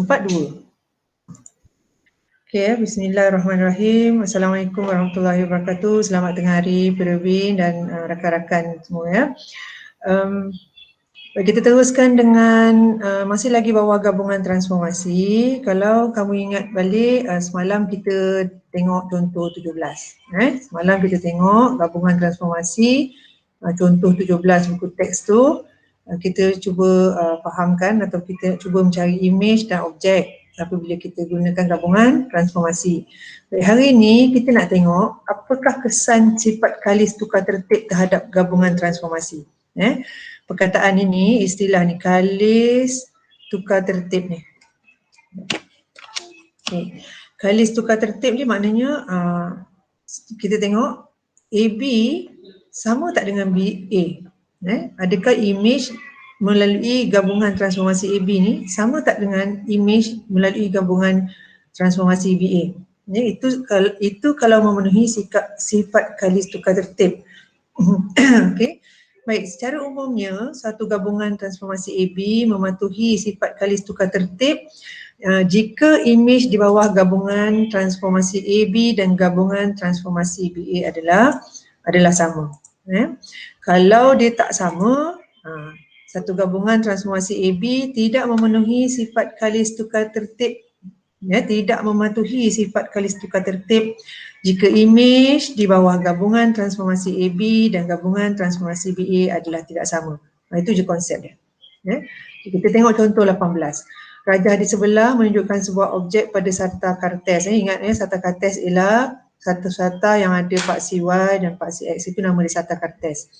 42. Okay, bismillahirrahmanirrahim. Assalamualaikum warahmatullahi wabarakatuh. Selamat tengah hari Perwin dan rakan-rakan semua ya. Kita teruskan dengan masih lagi bawah gabungan transformasi. Kalau kamu ingat balik semalam kita tengok contoh 17. Semalam kita tengok gabungan transformasi contoh 17 buku teks tu. Kita cuba fahamkan atau kita cuba mencari image dan objek apabila kita gunakan gabungan transformasi. Baik, hari ini kita nak tengok apakah kesan sifat kalis tukar tertib terhadap gabungan transformasi. Perkataan ini, istilah ni, kalis tukar tertib ni. Okay. Kalis tukar tertib ni maknanya kita tengok AB sama tak dengan BA. Adakah image melalui gabungan transformasi AB ni sama tak dengan image melalui gabungan transformasi BA. Itu kalau memenuhi sifat kalis tukar tertib. Okay. Baik, secara umumnya satu gabungan transformasi AB mematuhi sifat kalis tukar tertib jika image di bawah gabungan transformasi AB dan gabungan transformasi BA adalah sama. Kalau dia tak sama, satu gabungan transformasi AB tidak memenuhi sifat kalis tukar tertib, tidak mematuhi sifat kalis tukar tertib jika image di bawah gabungan transformasi AB dan gabungan transformasi BA adalah tidak sama. Itu je konsep dia. Kita tengok contoh 18. Rajah di sebelah menunjukkan sebuah objek pada sarta kartes. Ingat sarta kartes ialah satu sarta yang ada paksi Y dan paksi X, itu nama dia sarta kartes.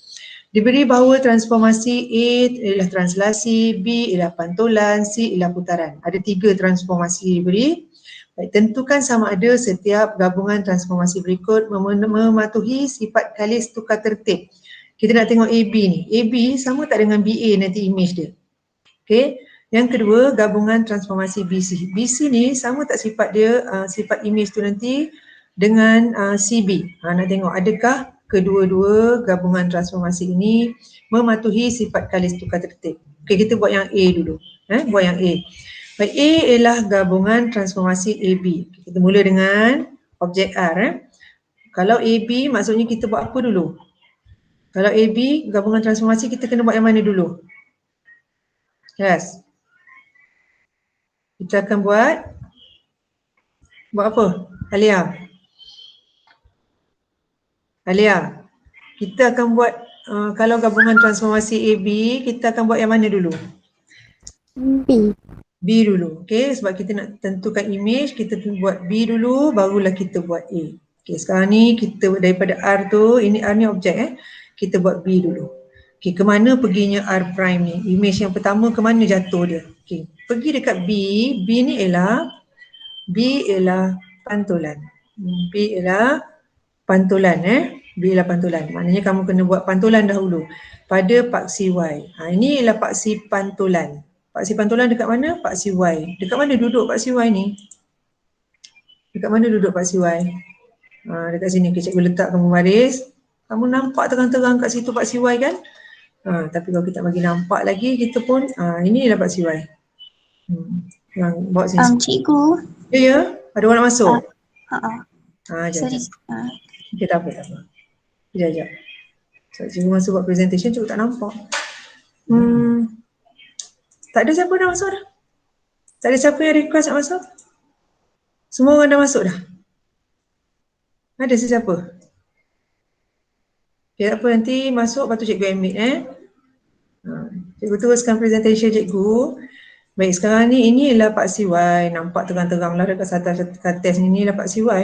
Diberi bahawa transformasi A ialah translasi, B ialah pantulan, C ialah putaran. Ada 3 transformasi diberi. Baik, tentukan sama ada setiap gabungan transformasi berikut mematuhi sifat kalis tukar tertib. Kita nak tengok AB ni. AB sama tak dengan BA nanti image dia. Okay. Yang kedua, gabungan transformasi BC. BC ni sama tak sifat dia, sifat image tu nanti dengan CB. Nak tengok adakah kedua-dua gabungan transformasi ini mematuhi sifat kalis tukar tertib. Okay, kita buat yang A dulu. Buat yang A. Baik, A ialah gabungan transformasi AB. Kita mula dengan objek R. Kalau AB maksudnya kita buat apa dulu? Kalau AB gabungan transformasi kita kena buat yang mana dulu? Yes. Kita akan buat apa? Alia, kita akan buat kalau gabungan transformasi AB, kita akan buat yang mana dulu? B dulu. Okay, sebab kita nak tentukan image, kita buat B dulu, barulah kita buat A. Okay, sekarang ni kita daripada R tu, ini R ni objek kita buat B dulu. Okay, kemana perginya R prime ni? Image yang pertama kemana jatuh dia? Okay, pergi dekat B, B ni ialah pantulan. B ialah pantulan B ialah pantulan. Maknanya kamu kena buat pantulan dahulu pada paksi Y. Ini ialah paksi pantulan. Paksi pantulan dekat mana? Paksi Y. Dekat mana duduk paksi Y ni? Dekat mana duduk paksi Y? Dekat sini. Okay, cikgu letak kamu baris. Kamu nampak terang-terang kat situ paksi Y kan? Tapi kalau kita bagi nampak lagi, kita pun ini ialah paksi Y. Yang bawa sini. Cikgu. Ya? Ada orang nak masuk? Sorry. Okay, tak apa. Sekejap. So, cikgu masuk buat presentation, cikgu tak nampak. Tak ada siapa dah masuk dah? Tak ada siapa yang request nak masuk? Semua orang dah masuk dah? Ada sesiapa? Okay, tak apa, nanti masuk, lepas tu cikgu admit Cikgu teruskan presentation cikgu. Baik, sekarang ni ini ialah paksi Y. Nampak terang-terang lah dekat atas ni ialah paksi Y.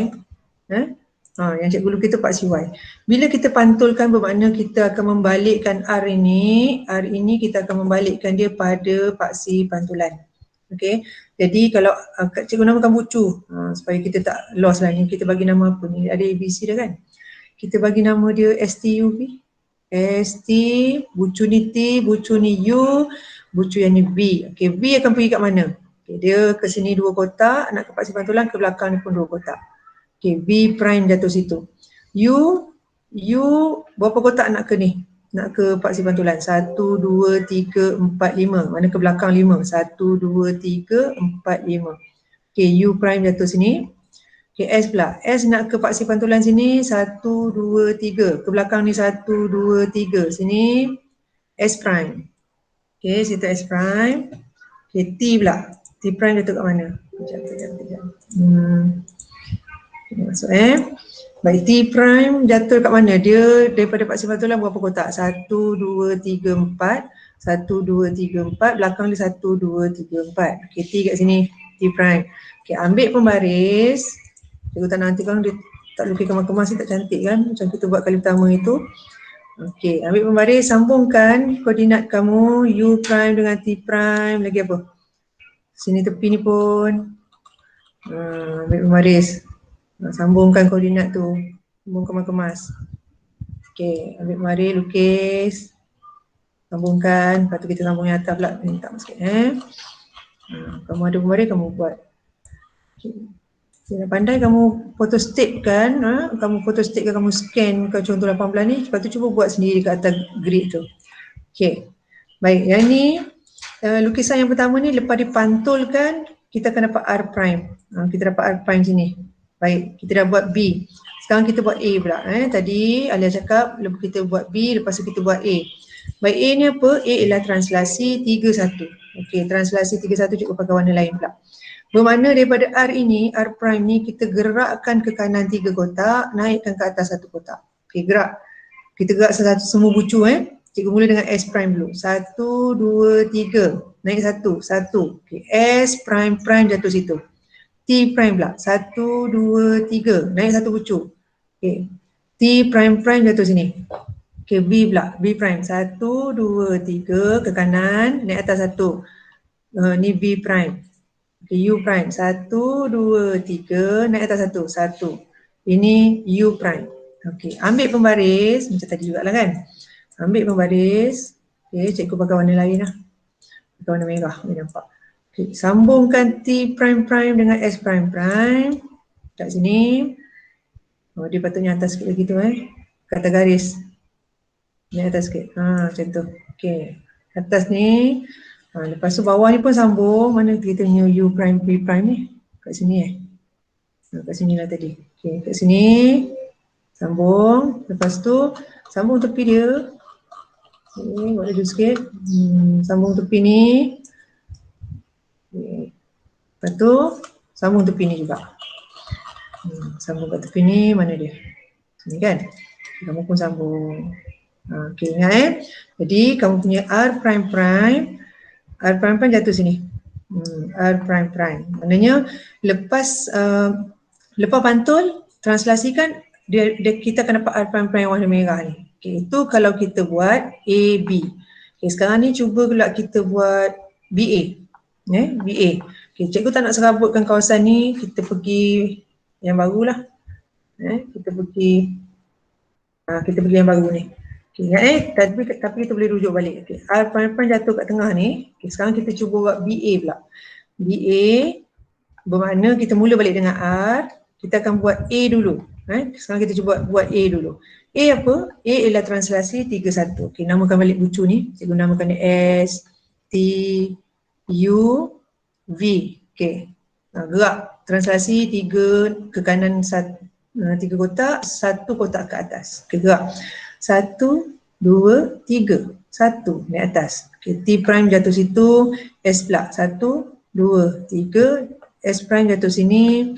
Yang cikgu lukis tu paksi Y. Bila kita pantulkan bermakna kita akan membalikkan R ini kita akan membalikkan dia pada paksi pantulan. Okey. Jadi kalau cikgu namakan bucu supaya kita tak lost lah ni, kita bagi nama apa ni? Ada ABC dah kan? Kita bagi nama dia STUV. ST, bucu ni T, bucu ni U, bucu yang ni V. Okey, V akan pergi kat mana? Okay, dia ke sini 2 kotak, nak ke paksi pantulan, ke belakang ni pun 2 kotak. Okay, V prime jatuh situ. U berapa kotak nak ke ni? nak ke paksi pantulan. 1, 2, 3, 4, 5. Mana ke belakang 5. 1, 2, 3, 4, 5. Okay, U prime jatuh sini. Okay, S pula. S nak ke paksi pantulan sini. 1, 2, 3. Ke belakang ni 1, 2, 3. Sini S prime. Okay, situ S prime. Okay, T pula. T prime jatuh kat mana? Sekejap. Masuk Baik, T prime jatuh kat mana? Dia daripada paksi pantulan berapa kotak? 1, 2, 3, 4. 1, 2, 3, 4. Belakang dia 1, 2, 3, 4. Okay, T kat sini. T prime. Okay, ambil pembaris. Cikgu tak nanti kalau dia tak lukis kemas-kemas tak cantik kan? Macam kita buat kali pertama itu. Okay, ambil pembaris. Sambungkan koordinat kamu. U prime dengan T prime. Lagi apa? Sini tepi ni pun. Ambil pembaris. Sambungkan koordinat tu. Sambung kemas-kemas. Okey, ambil pembaris, lukis. Sambungkan. Lepas tu kita sambung yang atas pula. Minta sikit kamu ada pembaris, kamu buat. Okay. Bila pandai kamu photostate kan. Kamu photostate kan, kamu scan ke contoh 18 ni. Lepas tu cuba buat sendiri kat atas grid tu. Okey. Baik, yang ni lukisan yang pertama ni lepas dipantulkan kita akan dapat R prime. Kita dapat R prime sini. Baik, kita dah buat B. Sekarang kita buat A pula. Tadi Alia cakap lepas kita buat B, lepas tu kita buat A. Baik, A ni apa? A ialah translasi 31. Okey, translasi 31 cikgu pakai warna lain pula. Bermakna daripada R ini, R prime ni kita gerakkan ke kanan 3 kotak, naikkan ke atas 1 kotak. Okey, gerak. Kita gerak semua bucu Cikgu mula dengan S prime dulu. 1, 2, 3. Naik 1. Okay. S prime jatuh situ. T prime pula. 1, 2, 3. Naik 1 bucu. Okay. T prime jatuh sini. Okay, B pula. B prime. 1, 2, 3. Ke kanan. Naik atas 1. Ni B prime. Okay, U prime. 1, 2, 3. Naik atas 1. 1. Ini U prime. Okay. Ambil pembaris. Macam tadi juga lah kan. Ambil pembaris. Okay, cikgu pakai warna lain lah. Pakai warna merah. Boleh nampak. Okay, sambungkan T prime dengan S prime. Kat sini. Dia patutnya atas sikit lagi tu Kata garis. Ni atas sikit. Macam tu. Okay. Atas ni. Lepas tu bawah ni pun sambung. Mana kita punya U prime, B prime ni? Kat sini kat sini lah tadi. Okay, kat sini. Sambung. Lepas tu sambung tepi dia. Okay, buat laju sikit. Sambung tepi ni. Okay. Lepas tu sambung tepi ni juga. Sambung kat tepi ni, mana dia? Sini kan? Kamu pun sambung. Okay, ingat Jadi kamu punya R prime. R prime jatuh sini. R prime. Maknanya lepas pantul, translasikan dia kita akan dapat R prime yang warna merah ni. Okay, itu kalau kita buat AB. Okay, sekarang ni cuba pula kita buat BA. BA. Okay, cikgu tak nak serabutkan kawasan ni, kita pergi yang barulah. Kita pergi yang baru ni. Okay, ingat tapi kita boleh rujuk balik. Okay, R prime jatuh kat tengah ni. Okay, sekarang kita cuba buat BA pula. BA bermakna kita mula balik dengan R, kita akan buat A dulu. Sekarang kita cuba buat A dulu. A apa? A ialah translasi 31. Okey, namakan balik bucu ni. Cikgu namakan dia S, T, U, V. Okey. Gerak. Translasi 3 ke kanan 3 kotak, 1 kotak ke atas. Okey, gerak. 1, 2, 3. 1 naik atas. Okey, T prime jatuh situ, S pula. 1, 2, 3. S prime jatuh sini.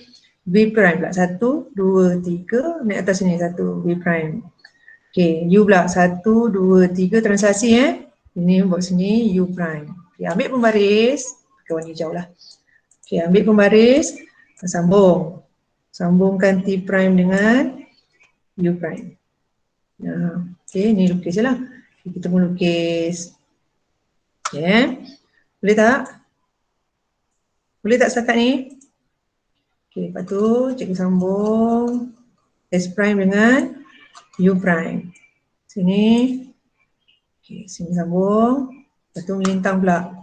B prime pula. 1, 2, 3. Naik atas sini 1. B prime. Okay. U pula. 1, 2, 3. Translasi Ini buat sini U prime. Okay. Ambil pembaris. Pakai warna hijau lah. Okay. Ambil pembaris. Sambung. Sambungkan T prime dengan U prime. Okay. Ni lukis je lah. Okay. Kita pun lukis. Okay. Boleh tak? Boleh tak setakat ni? Okay, lepas tu cikgu sambung S prime dengan U prime. Sini. Okay, sini sambung. Lepas tu melintang pula.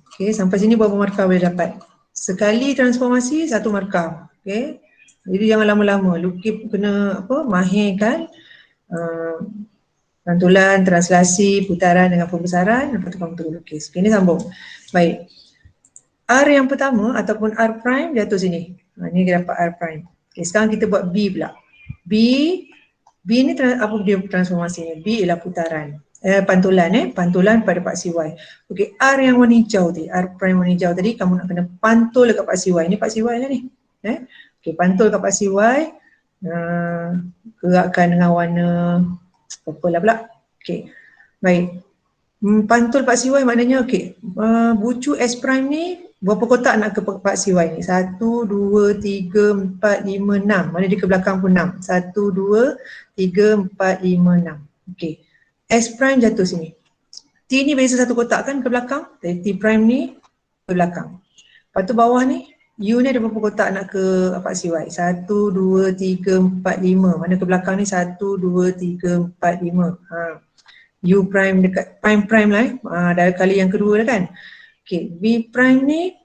Okay, sampai sini berapa markah boleh dapat? Sekali transformasi, 1 markah. Okay. Jadi jangan lama-lama. Lukis kena mahirkan Pantulan, translasi, putaran dengan pembesaran, lepas tu kamu terus lukis. Okay, ni sambung. Baik. R yang pertama ataupun R prime jatuh sini. Ni dia dapat R prime. Okay, sekarang kita buat B pula. B ni apa dia transformasinya? B ialah putaran. Pantulan pada paksi Y. Okey, R yang warna hijau tadi, R prime warna hijau tadi, kamu nak kena pantul dekat paksi Y. Ni paksi Y lah ni. Okey, pantul dekat paksi Y. Gerakkan dengan warna purple lah pula. Okey, baik. Pantul paksi Y maknanya okey, bucu S prime ni berapa kotak nak ke paksi Y ni? 1, 2, 3, 4, 5, 6. Mana dia ke belakang pun 6. 1, 2, 3, 4, 5, 6. Okey. S prime jatuh sini. T ni biasa satu kotak kan ke belakang. T prime ni ke belakang. Lepas tu bawah ni, U ni ada berapa kotak nak ke paksi Y? 1, 2, 3, 4, 5. Mana ke belakang ni? 1, 2, 3, 4, 5. U prime dekat prime lah dah kali yang kedua dah kan. Okay, V prime ni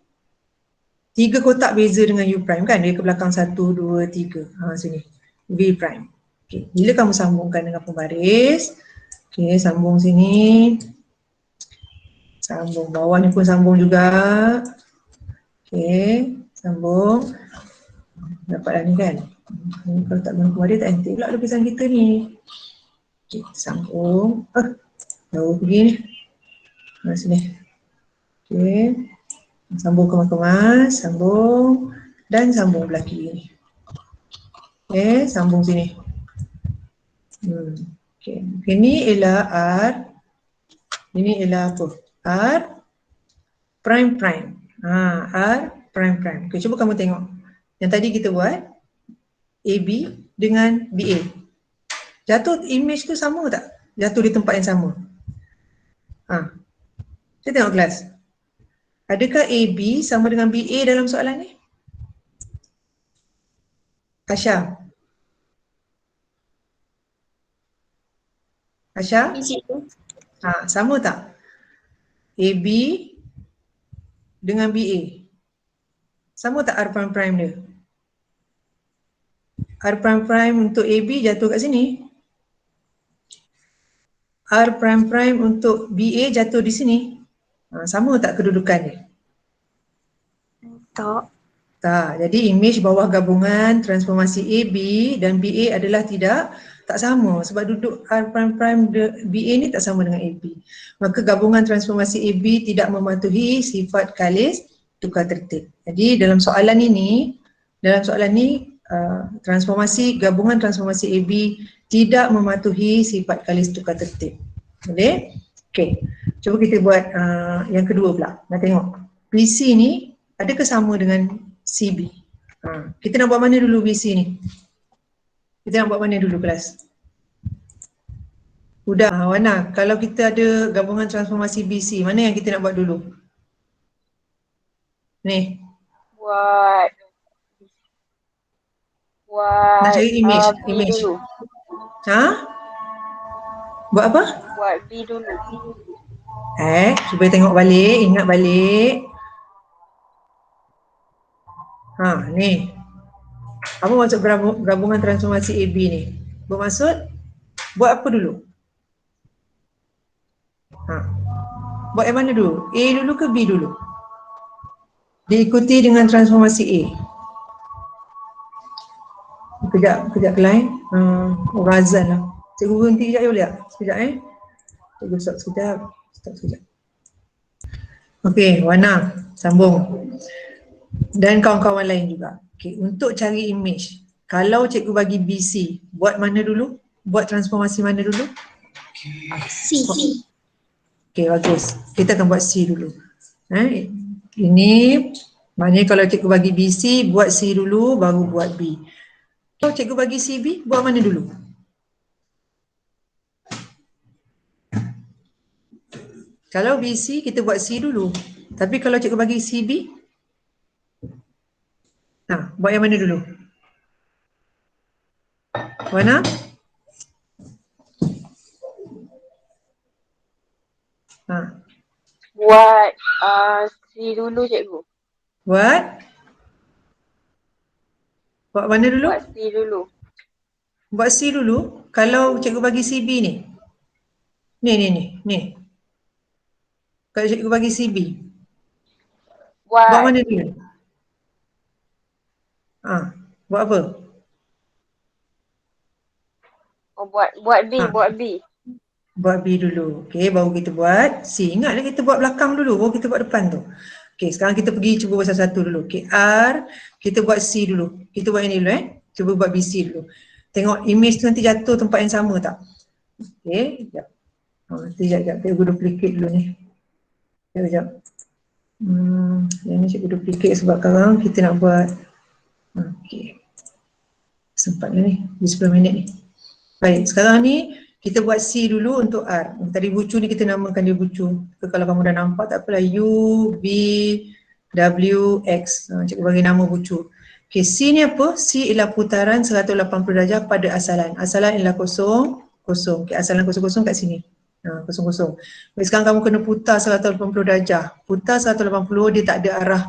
3 kotak beza dengan U prime kan. Dia ke belakang 1, 2, 3. Sini. V prime. Okay, bila kamu sambungkan dengan pembaris. Okay, sambung sini. Sambung bawah ni pun sambung juga. Okay, sambung. Dapatlah ni kan. Kalau tak guna pembaris tak nanti pula lukisan kita ni. Okay, sambung. Jauh pergi ni. Sini. Okay. Sambung kemas-kemas, sambung dan sambung belah kiri ni. Okay, sambung sini. Okay, ini ialah R. Ini ialah apa? R prime prime. R prime prime. Okay, cuba kamu tengok. Yang tadi kita buat AB dengan BA. Jatuh image tu sama tak? Jatuh di tempat yang sama. Kita tengok kelas. Adakah AB sama dengan BA dalam soalan ni? Asha? Asha? Sama tak? AB dengan BA. Sama tak R prime prime dia? R prime prime untuk AB jatuh kat sini. R prime prime untuk BA jatuh di sini. Sama tak kedudukan dia? Tak. Tak. Jadi image bawah gabungan transformasi AB dan BA adalah tak sama sebab duduk R prime prime BA ni tak sama dengan AB. Maka gabungan transformasi AB tidak mematuhi sifat kalis tukar tertib. Jadi dalam soalan ni gabungan transformasi AB tidak mematuhi sifat kalis tukar tertib. Boleh? Okey. Cuba kita buat yang kedua pula. Nak tengok. BC ni adakah sama dengan CB? Kita nak buat mana dulu BC ni? Kita nak buat mana dulu kelas? Udah, Wana, kalau kita ada gabungan transformasi BC, mana yang kita nak buat dulu? Ni. Buat nak cari image, B dulu. Buat apa? Buat B dulu. Cuba tengok balik, ingat balik. Ni. Apa maksud gabungan transformasi AB ni? Bermaksud buat apa dulu? Buat yang mana dulu? A dulu ke B dulu? Diikuti dengan transformasi A. Kejap lain. Razan lah. Cikgu berhenti kejap je boleh tak? Sekejap Cikgu stop sekejap. Okey, Wana, sambung. Dan kawan-kawan lain juga. Okey, untuk cari image, kalau cikgu bagi BC, buat mana dulu? Buat transformasi mana dulu? C. Okey, bagus. Kita akan buat C dulu. Ini maknanya kalau cikgu bagi BC, buat C dulu baru buat B. Kalau cikgu bagi CB, buat mana dulu? Kalau BC, kita buat C dulu. Tapi kalau cikgu bagi CB, buat yang mana dulu? Wana? Buat C dulu cikgu. Buat mana dulu? Buat C dulu. Buat C dulu. Kalau cikgu bagi CB ni? Ni. Kalau cikgu bagi CB. Buat Buat mana dulu? Buat apa? buat B, Ha. buat B. Buat B dulu. Okey, baru kita buat C. Ingatlah kita buat belakang dulu, baru kita buat depan tu. Okey, sekarang kita pergi cuba buat satu-satu dulu. Okey, R, kita buat C dulu. Kita buat ini dulu Cuba buat BC dulu. Tengok image tu nanti jatuh tempat yang sama tak? Okey, sekejap. Nanti sekejap. Cikgu duplicate dulu ni. Sekejap. Yang ni cikgu duplicate sebab sekarang kita nak buat. Okey. Sempatlah ni, di 10 minit ni. Baik, sekarang ni kita buat C dulu untuk R. Tadi bucu ni kita namakan dia bucu. Kalau kamu dah nampak tak apalah, U, B, W, X. Cikgu bagi nama bucu. Okay, C ni apa? C ialah putaran 180 darjah pada asalan. Asalan ialah kosong. Okay, asalan kosong kat sini. Kosong. Baik, sekarang kamu kena putar 180 darjah. Putar 180, dia tak ada arah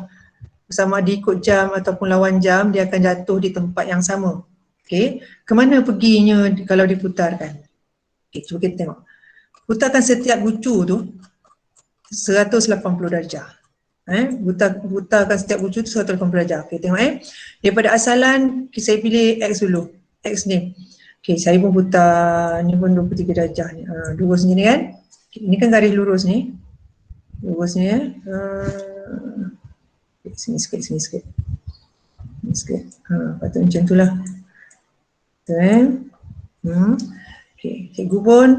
sama ada ikut jam ataupun lawan jam, dia akan jatuh di tempat yang sama. Okay, kemana perginya kalau diputarkan? Okay, cuba kita tengok. Putarkan setiap bucu tu 180 darjah. Putarkan setiap bucu tu 180 darjah. Okay, tengok daripada asalan, saya pilih X dulu. X ni. Okay, saya pun putar, ni pun 23 darjah ni. Lurus ni kan. Okay, ini kan garis lurus ni. Lurus ni sini sikit. Ni sikit. Patut macam tu lah. Okay, cikgu pun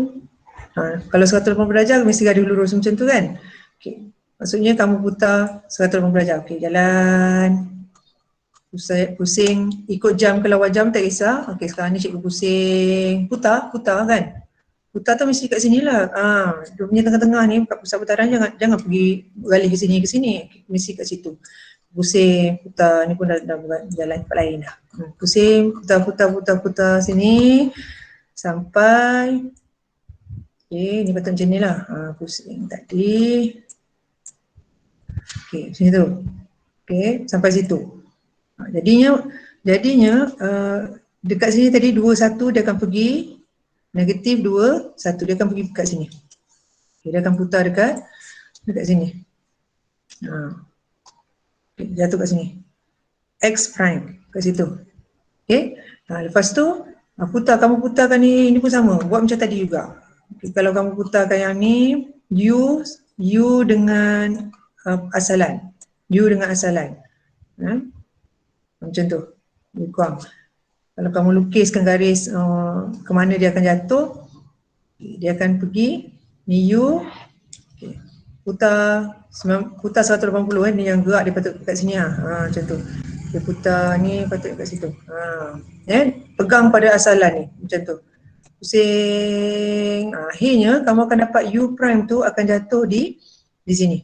kalau 180 darjah mesti garis lurus macam tu kan. Okay, maksudnya kamu putar 180 darjah. Okay, jalan pusing ikut jam ke lawan jam tak kisah. Okay, sekarang ni cikgu pusing putar kan. Putar tu mesti kat sini lah. Dia punya tengah-tengah ni pusat putaran jangan pergi beralih ke sini. Mesti kat situ. Pusing, putar, ni pun dah buat jalan tempat lain dah. Pusing, putar sini sampai ni patut macam ni lah. Pusing tadi. Macam tu. Sampai situ. Jadinya dekat sini tadi 21 dia akan pergi, negatif 2, 1 dia akan pergi dekat sini. Dia akan putar dekat sini. Jatuh kat sini. X prime kat situ. Lepas tu kamu putarkan ni pun sama. Buat macam tadi juga. Kalau kamu putarkan yang ni, U dengan asalan. Macam tu. Lebih kurang. Kalau kamu lukiskan garis ke mana dia akan jatuh, dia akan pergi ni U. Putar 180 ni yang gerak dia patut kat sini macam tu. Dia putar ni patut kat situ. Pegang pada asalan ni macam tu. Pusing. Akhirnya kamu akan dapat U prime tu akan jatuh di sini.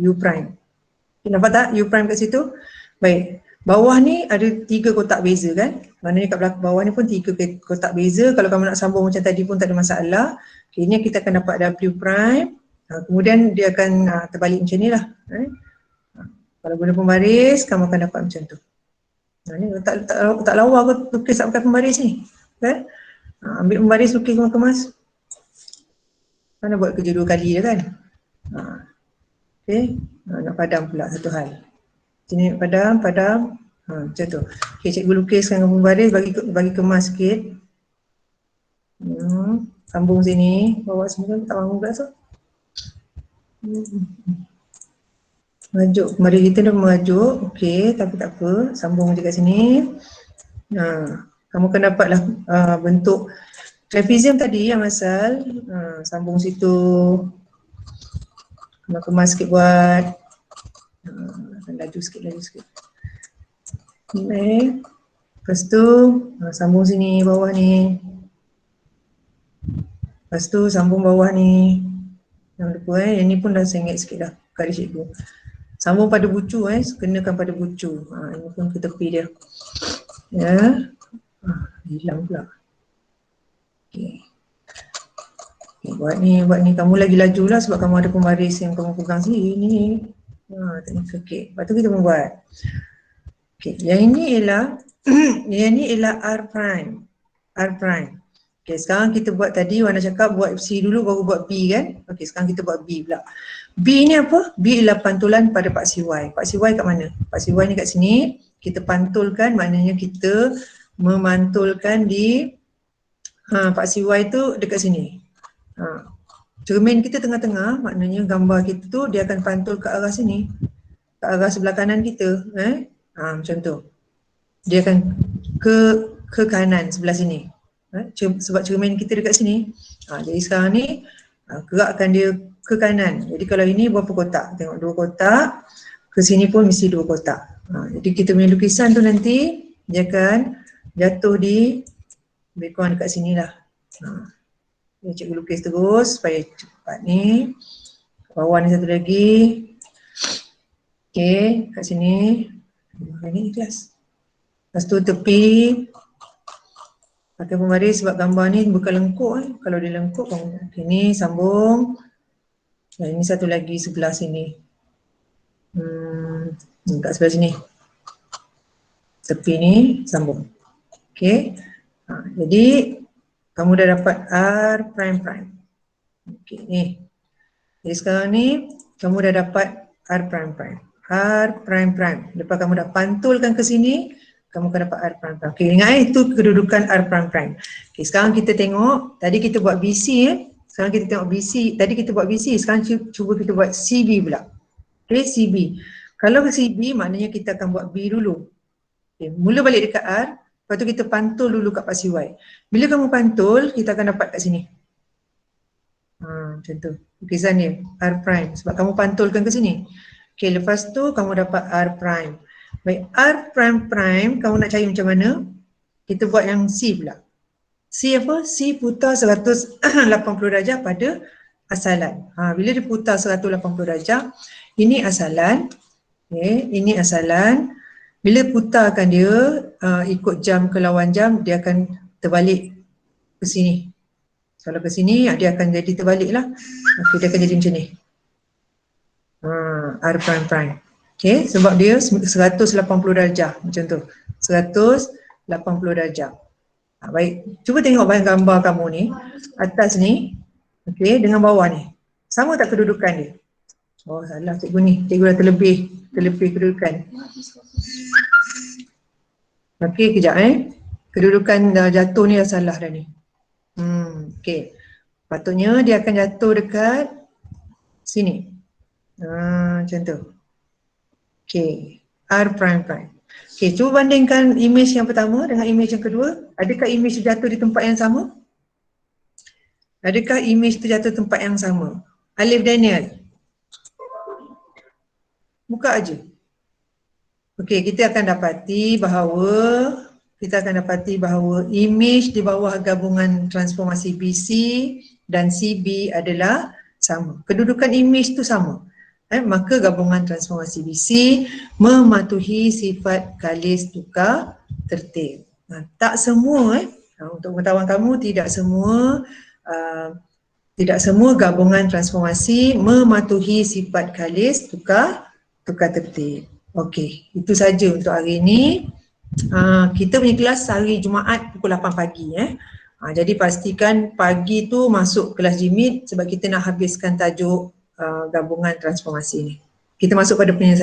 U prime. Nampak tak U prime kat situ? Baik. Bawah ni ada 3 kotak beza kan? Maknanya kat belakang bawah ni pun 3 kotak beza. Kalau kamu nak sambung macam tadi pun tak ada masalah. Ini kita akan dapat W prime. Kemudian dia akan terbalik macam ni lah. Kalau guna pembaris, kamu akan dapat macam tu. Ni tak lawa ke lukis tak pakai pembaris ni. Ambil pembaris, lukis kemas. Mana buat kerja 2 kali je kan. Nak padam pula satu hal. Sini padam. Macam tu. Cikgu lukiskan dengan pembaris, bagi kemas sikit. Sambung sini, bawa semua tak mahu pula tu. Merajuk, pembaris kita dah merajuk. Tapi tak apa, sambung je kat sini. Kamu akan dapatlah bentuk trapezium tadi yang asal. Sambung situ. Kemas sikit buat. Laju sikit. Lepas tu sambung sini bawah ni. Lepas tu sambung bawah ni. Jangan lupa yang ni pun dah sengit sikit dah garis cikgu. Sambung pada bucu kenakan pada bucu. Ini pun ke tepi dia. Hilang pula. Buat ni kamu lagi laju lah sebab kamu ada pembaris yang kamu pegang sini. Lepas tu kita membuat. Yang ini ialah R prime. Okey, sekarang kita buat tadi Wana cakap buat C dulu baru buat B kan. Okey, sekarang kita buat B pula. B ni apa? B ialah pantulan pada paksi Y. Paksi Y kat mana? Paksi Y ni kat sini. Kita pantulkan, maknanya kita memantulkan di paksi Y tu dekat sini. Cermin kita tengah-tengah, maknanya gambar kita tu dia akan pantul ke arah sini. Ke arah sebelah kanan kita. Macam tu. Dia akan ke kanan sebelah sini. Sebab cermin kita dekat sini. Jadi sekarang ni gerakkan dia ke kanan. Jadi kalau ini berapa kotak? Tengok 2 kotak. Ke sini pun mesti 2 kotak. Jadi kita punya lukisan tu nanti dia akan jatuh di lebih kurang dekat sini lah. Cikgu lukis terus supaya cepat ni. Bawah ni satu lagi. Okey, kat sini. Ini ikhlas. Lepas tu tepi. Pakai pembaris sebab gambar ni bukan lengkuk. Kalau dia lengkuk, ini sambung. Dan ini satu lagi sebelah sini. Kat sebelah sini. Tepi ni sambung. Okey. Jadi kamu dah dapat R prime prime. Okey ni. Jadi sekarang ni kamu dah dapat R prime prime. R prime prime. Lepas kamu dah pantulkan ke sini, kamu akan dapat R prime prime. Okey, ingat itu kedudukan R prime prime. Okey, sekarang kita tengok, tadi kita buat BC Sekarang kita tengok BC, tadi kita buat BC, sekarang cuba kita buat CB pula. Okey, CB. Kalau ke CB maknanya kita akan buat B dulu. Okey, mula balik dekat R, lepas tu kita pantul dulu kat paksi Y. Bila kamu pantul, kita akan dapat kat sini. Macam tu. Lukisan dia, R prime. Sebab kamu pantulkan ke sini. Okey, lepas tu kamu dapat R prime. Baik, R prime prime, kamu nak cari macam mana? Kita buat yang C pula. C apa? C putar 180 darjah pada asalan. Bila dia putar 180 darjah, ini asalan. Okay, ini asalan. Bila putarkan dia ikut jam ke lawan jam, dia akan terbalik ke sini. Kalau ke sini, dia akan jadi terbalik lah. Okay, dia akan jadi macam ni. R prime prime. Okay, sebab dia 180 darjah macam tu. 180 darjah. Baik, cuba tengok gambar kamu ni. Atas ni, okay, dengan bawah ni. Sama tak kedudukan dia? Oh salah cikgu ni. Cikgu dah terlebih kedudukan. Okay, kejap kedudukan jatuh ni dah salah dah ni. Okay. Patutnya dia akan jatuh dekat sini. Macam tu. Okay. R prime prime. Okay, cuba bandingkan image yang pertama dengan image yang kedua. Adakah image tu jatuh di tempat yang sama? Adakah image tu jatuh tempat yang sama? Alif Daniel. Buka aja. Okey, kita akan dapati bahawa image di bawah gabungan transformasi BC dan CB adalah sama. Kedudukan image tu sama. Maka gabungan transformasi BC mematuhi sifat kalis tukar tertib. Tak semua untuk pengetahuan kamu, tidak semua gabungan transformasi mematuhi sifat kalis tukar tertib. Okey, itu saja untuk hari ini. Kita punya kelas hari Jumaat pukul 8 pagi. Jadi pastikan pagi tu masuk kelas jimit sebab kita nak habiskan tajuk gabungan transformasi ni. Kita masuk pada penyelesaian.